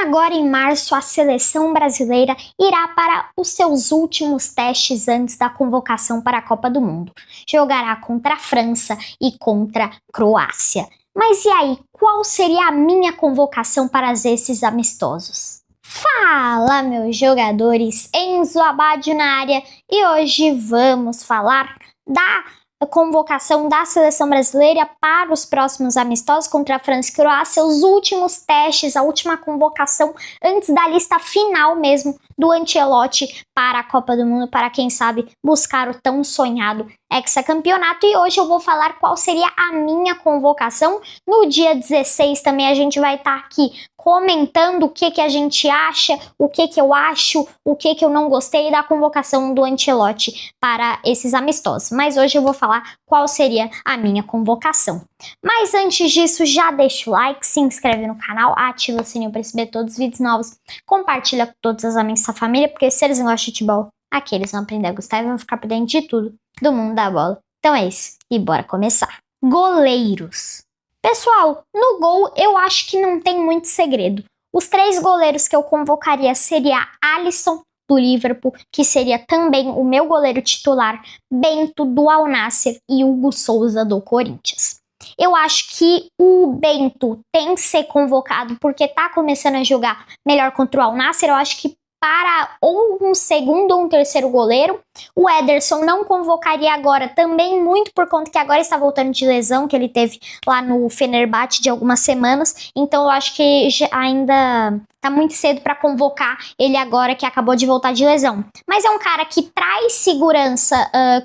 Agora em março, a seleção brasileira irá para os seus últimos testes antes da convocação para a Copa do Mundo. Jogará contra a França e contra a Croácia. Mas e aí, qual seria a minha convocação para esses amistosos? Fala, meus jogadores, Enzo Abadio na área, e hoje vamos falar da convocação da seleção brasileira para os próximos amistosos contra a França e Croácia, os últimos testes, a última convocação antes da lista final mesmo do Ancelotti para a Copa do Mundo, para quem sabe buscar o tão sonhado hexacampeonato. E hoje eu vou falar qual seria a minha convocação. No dia 16 também a gente vai estar aqui comentando o que a gente acha, o que eu acho, o que eu não gostei da convocação do Ancelotti para esses amistosos. Mas hoje eu vou falar qual seria a minha convocação. Mas antes disso, já deixa o like, se inscreve no canal, ativa o sininho para receber todos os vídeos novos, compartilha com todos os amigos da família, porque se eles não gostam de futebol, aqui eles vão aprender a gostar e vão ficar por dentro de tudo do mundo da bola. Então é isso, e bora começar. Goleiros. Pessoal, no gol eu acho que não tem muito segredo. Os 3 goleiros que eu convocaria seria Alisson, do Liverpool, que seria também o meu goleiro titular, Bento, do Al Nassr, e Hugo Souza, do Corinthians. Eu acho que o Bento tem que ser convocado porque tá começando a jogar melhor contra o Al Nassr. Eu acho que para ou um segundo ou um terceiro goleiro. O Ederson não convocaria agora, também muito por conta que agora está voltando de lesão, que ele teve lá no Fenerbahçe de algumas semanas. Então eu acho que ainda tá muito cedo para convocar ele agora que acabou de voltar de lesão. Mas é um cara que traz segurança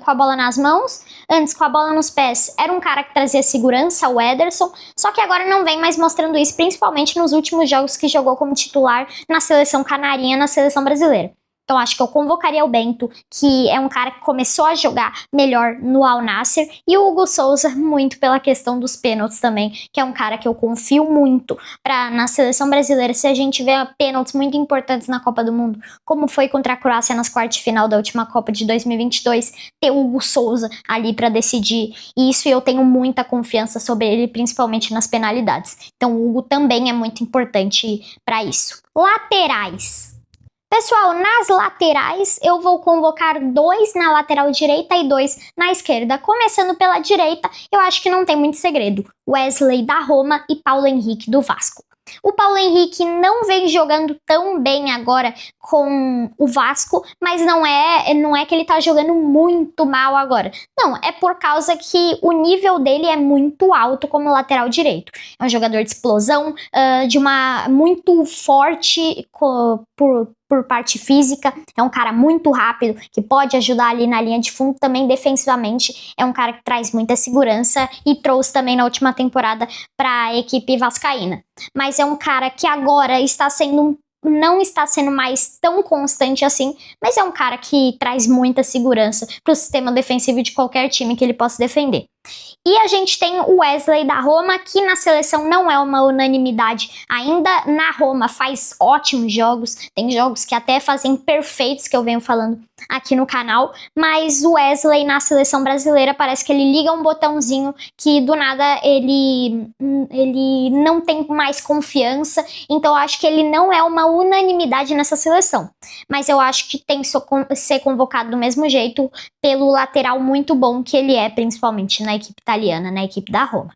com a bola nas mãos. Antes, com a bola nos pés, era um cara que trazia segurança, o Ederson. Só que agora não vem mais mostrando isso, principalmente nos últimos jogos que jogou como titular na seleção canarinha, na seleção brasileira. Então acho que eu convocaria o Bento, que é um cara que começou a jogar melhor no Al Nassr, e o Hugo Souza muito pela questão dos pênaltis também, que é um cara que eu confio muito na seleção brasileira. Se a gente vê pênaltis muito importantes na Copa do Mundo, como foi contra a Croácia nas quartas de final da última Copa de 2022, ter o Hugo Souza ali para decidir, e isso eu tenho muita confiança sobre ele, principalmente nas penalidades. Então o Hugo também é muito importante para isso. Laterais. Pessoal, nas laterais eu vou convocar 2 na lateral direita e 2 na esquerda. Começando pela direita, eu acho que não tem muito segredo. Wesley da Roma e Paulo Henrique do Vasco. O Paulo Henrique não vem jogando tão bem agora com o Vasco, mas não é que ele tá jogando muito mal agora. Não, é por causa que o nível dele é muito alto como lateral direito. É um jogador de explosão, muito forte por parte física, é um cara muito rápido, que pode ajudar ali na linha de fundo, também defensivamente, é um cara que traz muita segurança e trouxe também na última temporada para a equipe vascaína. Mas é um cara que agora não está sendo mais tão constante assim, mas é um cara que traz muita segurança para o sistema defensivo de qualquer time que ele possa defender. E a gente tem o Wesley da Roma, que na seleção não é uma unanimidade. Ainda na Roma faz ótimos jogos, tem jogos que até fazem perfeitos, que eu venho falando aqui no canal, mas o Wesley na seleção brasileira parece que ele liga um botãozinho que do nada ele não tem mais confiança, então eu acho que ele não é uma unanimidade nessa seleção. Mas eu acho que tem que ser convocado do mesmo jeito pelo lateral muito bom que ele é, principalmente na equipe italiana, na equipe da Roma.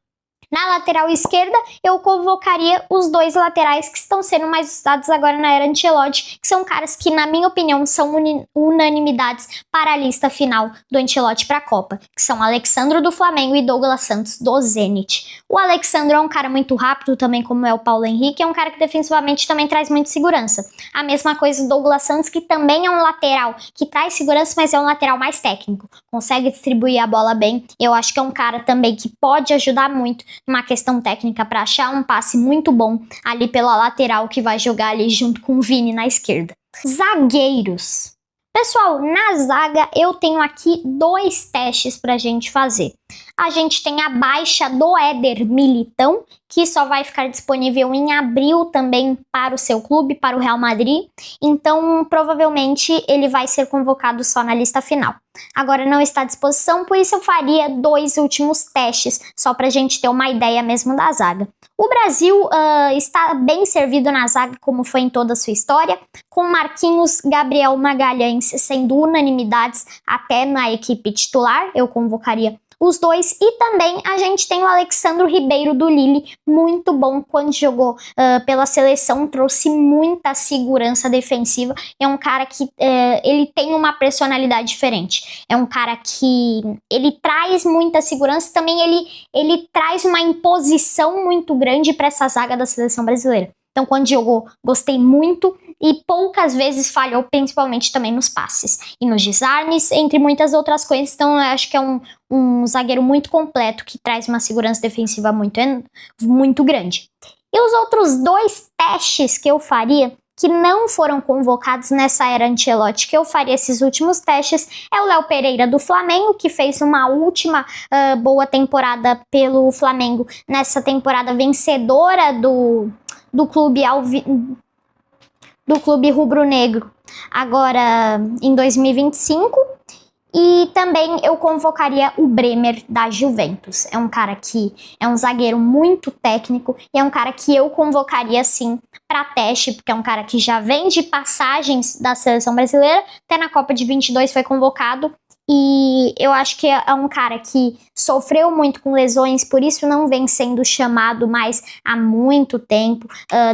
Na lateral esquerda, eu convocaria os 2 laterais que estão sendo mais usados agora na era Ancelotti, que são caras que, na minha opinião, são unanimidades para a lista final do Ancelotti para a Copa, que são Alexandro do Flamengo e Douglas Santos do Zenit. O Alexandro é um cara muito rápido, também como é o Paulo Henrique, é um cara que defensivamente também traz muita segurança. A mesma coisa do Douglas Santos, que também é um lateral que traz segurança, mas é um lateral mais técnico, consegue distribuir a bola bem. Eu acho que é um cara também que pode ajudar muito uma questão técnica para achar um passe muito bom ali pela lateral, que vai jogar ali junto com o Vini na esquerda. Zagueiros. Pessoal, na zaga eu tenho aqui 2 testes pra gente fazer. A gente tem a baixa do Éder Militão, que só vai ficar disponível em abril também para o seu clube, para o Real Madrid. Então, provavelmente, ele vai ser convocado só na lista final. agora não está à disposição, por isso eu faria 2 últimos testes, só para a gente ter uma ideia mesmo da zaga. O Brasil está bem servido na zaga, como foi em toda a sua história, com Marquinhos, Gabriel Magalhães sendo unanimidades até na equipe titular, eu convocaria os dois, e também a gente tem o Alexandro Ribeiro do Lille, muito bom quando jogou pela seleção, trouxe muita segurança defensiva, é um cara que ele tem uma personalidade diferente, é um cara que ele traz muita segurança, também ele traz uma imposição muito grande para essa zaga da seleção brasileira. Então, quando jogou, gostei muito e poucas vezes falhou, principalmente também nos passes e nos desarmes, entre muitas outras coisas. Então, eu acho que é um zagueiro muito completo, que traz uma segurança defensiva muito grande. E os outros 2 testes que eu faria, que não foram convocados nessa era Ancelotti, que eu faria esses últimos testes, é o Léo Pereira do Flamengo, que fez uma última boa temporada pelo Flamengo, nessa temporada vencedora do clube rubro-negro, agora em 2025. E também eu convocaria o Bremer da Juventus. É um cara que é um zagueiro muito técnico e é um cara que eu convocaria sim para teste, porque é um cara que já vem de passagens da seleção brasileira, até na Copa de 22 foi convocado. E eu acho que é um cara que sofreu muito com lesões, por isso não vem sendo chamado mais há muito tempo,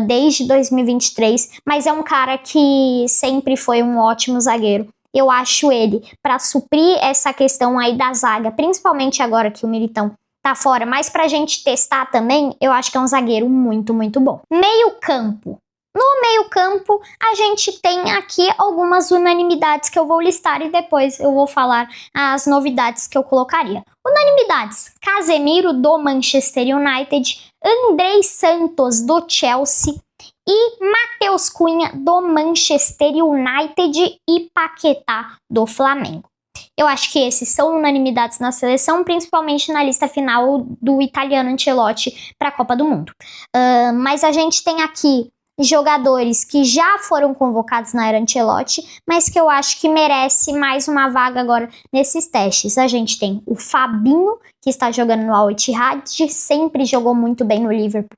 desde 2023, mas é um cara que sempre foi um ótimo zagueiro. Eu acho ele para suprir essa questão aí da zaga, principalmente agora que o Militão tá fora, mas pra gente testar também, eu acho que é um zagueiro muito, muito bom. Meio-campo. No meio-campo, a gente tem aqui algumas unanimidades que eu vou listar e depois eu vou falar as novidades que eu colocaria. Unanimidades: Casemiro do Manchester United, Andrei Santos do Chelsea e Matheus Cunha do Manchester United e Paquetá do Flamengo. Eu acho que esses são unanimidades na seleção, principalmente na lista final do italiano Ancelotti para a Copa do Mundo. Mas a gente tem aqui jogadores que já foram convocados na era Ancelotti, mas que eu acho que merece mais uma vaga agora nesses testes. A gente tem o Fabinho, que está jogando no Al Ittihad, sempre jogou muito bem no Liverpool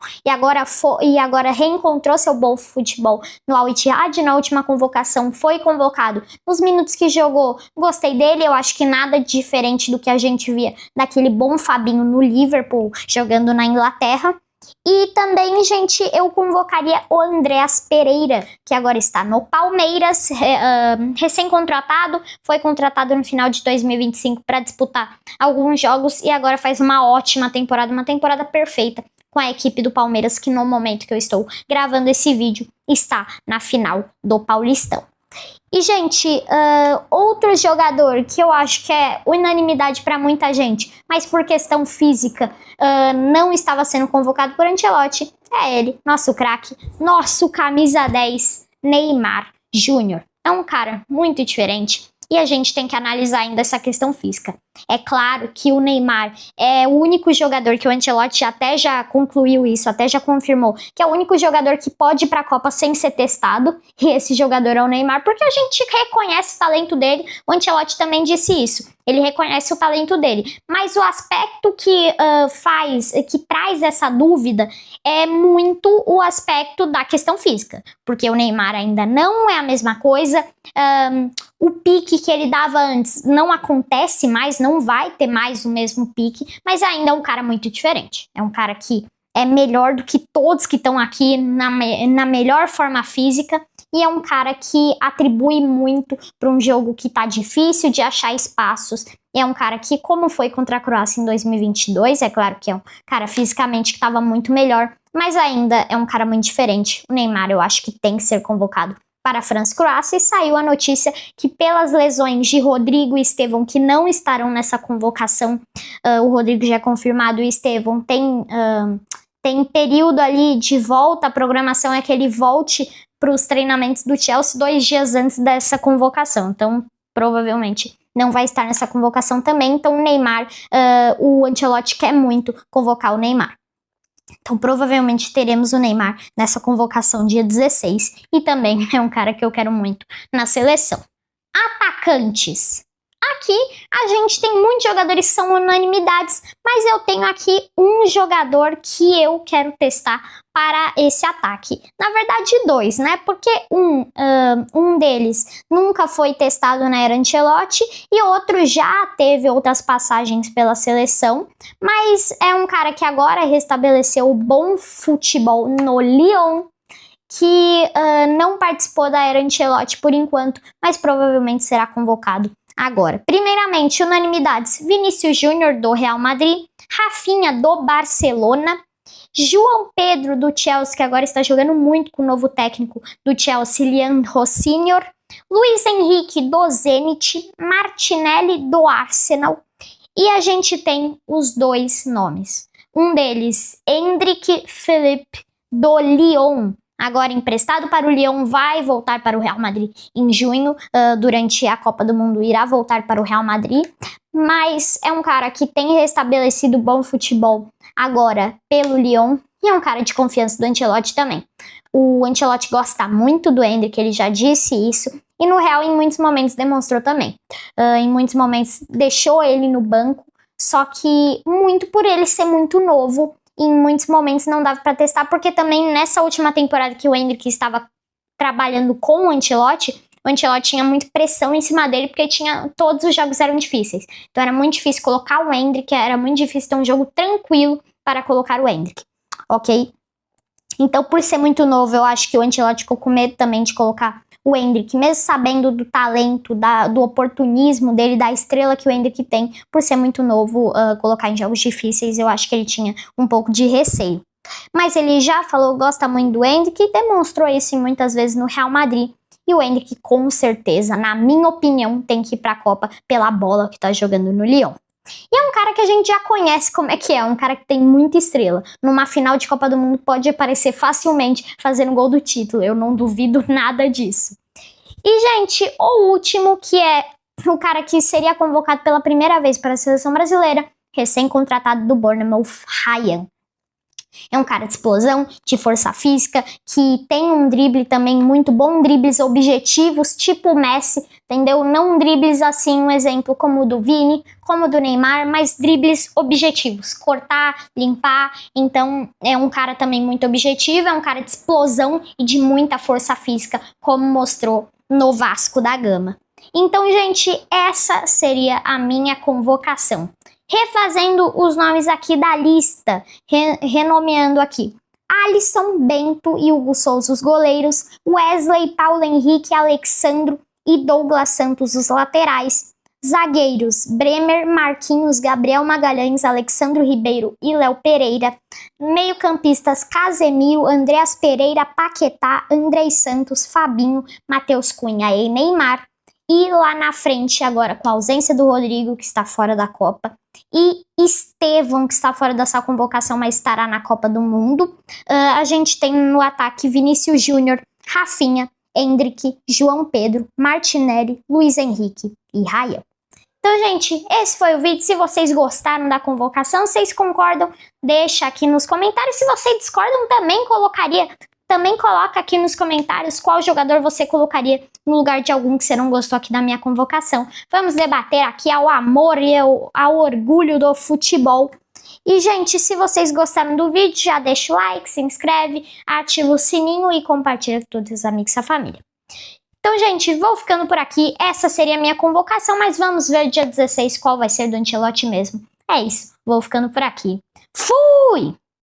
e agora reencontrou seu bom futebol no Al Ittihad. Na última convocação foi convocado. Nos minutos que jogou, gostei dele. Eu acho que nada diferente do que a gente via daquele bom Fabinho no Liverpool jogando na Inglaterra. E também, gente, eu convocaria o Andreas Pereira, que agora está no Palmeiras, recém-contratado, foi contratado no final de 2025 para disputar alguns jogos e agora faz uma ótima temporada, uma temporada perfeita com a equipe do Palmeiras, que no momento que eu estou gravando esse vídeo está na final do Paulistão. E, gente, outro jogador que eu acho que é unanimidade para muita gente, mas por questão física não estava sendo convocado por Ancelotti, é ele, nosso craque, nosso camisa 10, Neymar Júnior. É um cara muito diferente e a gente tem que analisar ainda essa questão física. É claro que o Neymar é o único jogador que o Ancelotti até já concluiu isso, até já confirmou, que é o único jogador que pode ir para a Copa sem ser testado, e esse jogador é o Neymar, porque a gente reconhece o talento dele. O Ancelotti também disse isso, ele reconhece o talento dele, mas o aspecto que traz essa dúvida é muito o aspecto da questão física, porque o Neymar ainda não é a mesma coisa, o pique que ele dava antes não acontece mais, não vai ter mais o mesmo pique, mas ainda é um cara muito diferente. É um cara que é melhor do que todos que estão aqui na melhor forma física e é um cara que atribui muito para um jogo que tá difícil de achar espaços. E é um cara que, como foi contra a Croácia em 2022, é claro que é um cara fisicamente que estava muito melhor, mas ainda é um cara muito diferente. O Neymar eu acho que tem que ser convocado para a França e Croácia, e saiu a notícia que pelas lesões de Rodrigo e Estevão, que não estarão nessa convocação, o Rodrigo já é confirmado e o Estevão tem período ali de volta, a programação é que ele volte para os treinamentos do Chelsea 2 dias antes dessa convocação, então provavelmente não vai estar nessa convocação também. Então o Neymar, o Ancelotti quer muito convocar o Neymar. Então, provavelmente teremos o Neymar nessa convocação dia 16 e também é um cara que eu quero muito na seleção. Atacantes. Aqui a gente tem muitos jogadores que são unanimidades, mas eu tenho aqui um jogador que eu quero testar para esse ataque. Na verdade, dois, né? Porque um deles nunca foi testado na era Ancelotti e outro já teve outras passagens pela seleção, mas é um cara que agora restabeleceu o bom futebol no Lyon, que não participou da era Ancelotti por enquanto, mas provavelmente será convocado agora. Primeiramente, unanimidades: Vinícius Júnior do Real Madrid, Rafinha do Barcelona, João Pedro do Chelsea, que agora está jogando muito com o novo técnico do Chelsea, Leandro Senior, Luiz Henrique do Zenit, Martinelli do Arsenal, e a gente tem os dois nomes. Um deles, Endrick Philippe do Lyon, agora emprestado para o Lyon, vai voltar para o Real Madrid em junho, durante a Copa do Mundo irá voltar para o Real Madrid, mas é um cara que tem restabelecido bom futebol agora pelo Lyon e é um cara de confiança do Ancelotti também. O Ancelotti gosta muito do Endrick, ele já disse isso, e no Real em muitos momentos demonstrou também. Em muitos momentos deixou ele no banco, só que muito por ele ser muito novo, em muitos momentos não dava para testar, porque também nessa última temporada que o Endrick estava trabalhando com o Ancelotti tinha muita pressão em cima dele, porque todos os jogos eram difíceis. Então era muito difícil colocar o Endrick, era muito difícil ter um jogo tranquilo para colocar o Endrick, ok? Então, por ser muito novo, eu acho que o Ancelotti ficou com medo também de colocar o Endrick, mesmo sabendo do talento, do oportunismo dele, da estrela que o Endrick tem, por ser muito novo, colocar em jogos difíceis, eu acho que ele tinha um pouco de receio. Mas ele já falou, gosta muito do Endrick e demonstrou isso muitas vezes no Real Madrid. E o Endrick, com certeza, na minha opinião, tem que ir para a Copa pela bola que tá jogando no Lyon. E é um cara que a gente já conhece como é que é, um cara que tem muita estrela. Numa final de Copa do Mundo pode aparecer facilmente fazendo gol do título, eu não duvido nada disso. E, gente, o último, que é o cara que seria convocado pela primeira vez para a seleção brasileira, recém-contratado do Bournemouth, Ryan. É um cara de explosão, de força física, que tem um drible também muito bom, dribles objetivos, tipo o Messi, entendeu? Não dribles assim, um exemplo como o do Vini, como o do Neymar, mas dribles objetivos, cortar, limpar. Então é um cara também muito objetivo, é um cara de explosão e de muita força física, como mostrou no Vasco da Gama. Então, gente, essa seria a minha convocação. Refazendo os nomes aqui da lista, renomeando aqui: Alisson, Bento e Hugo Souza, os goleiros, Wesley, Paulo Henrique, Alexandro e Douglas Santos, os laterais, zagueiros, Bremer, Marquinhos, Gabriel Magalhães, Alexandro Ribeiro e Léo Pereira, meio-campistas, Casemiro, Andreas Pereira, Paquetá, Andrei Santos, Fabinho, Matheus Cunha e Neymar. E lá na frente, agora com a ausência do Rodrigo, que está fora da Copa, e Estevão, que está fora dessa convocação, mas estará na Copa do Mundo, a gente tem no ataque Vinícius Júnior, Rafinha, Endrick, João Pedro, Martinelli, Luiz Henrique e Ryan. Então, gente, esse foi o vídeo. Se vocês gostaram da convocação, vocês concordam, deixa aqui nos comentários. Se vocês discordam, também coloca aqui nos comentários qual jogador você colocaria no lugar de algum que você não gostou aqui da minha convocação. Vamos debater aqui ao amor e ao orgulho do futebol. E, gente, se vocês gostaram do vídeo, já deixa o like, se inscreve, ativa o sininho e compartilha com todos os amigos e a família. Então, gente, vou ficando por aqui. Essa seria a minha convocação, mas vamos ver dia 16 qual vai ser do Ancelotti mesmo. É isso, vou ficando por aqui. Fui!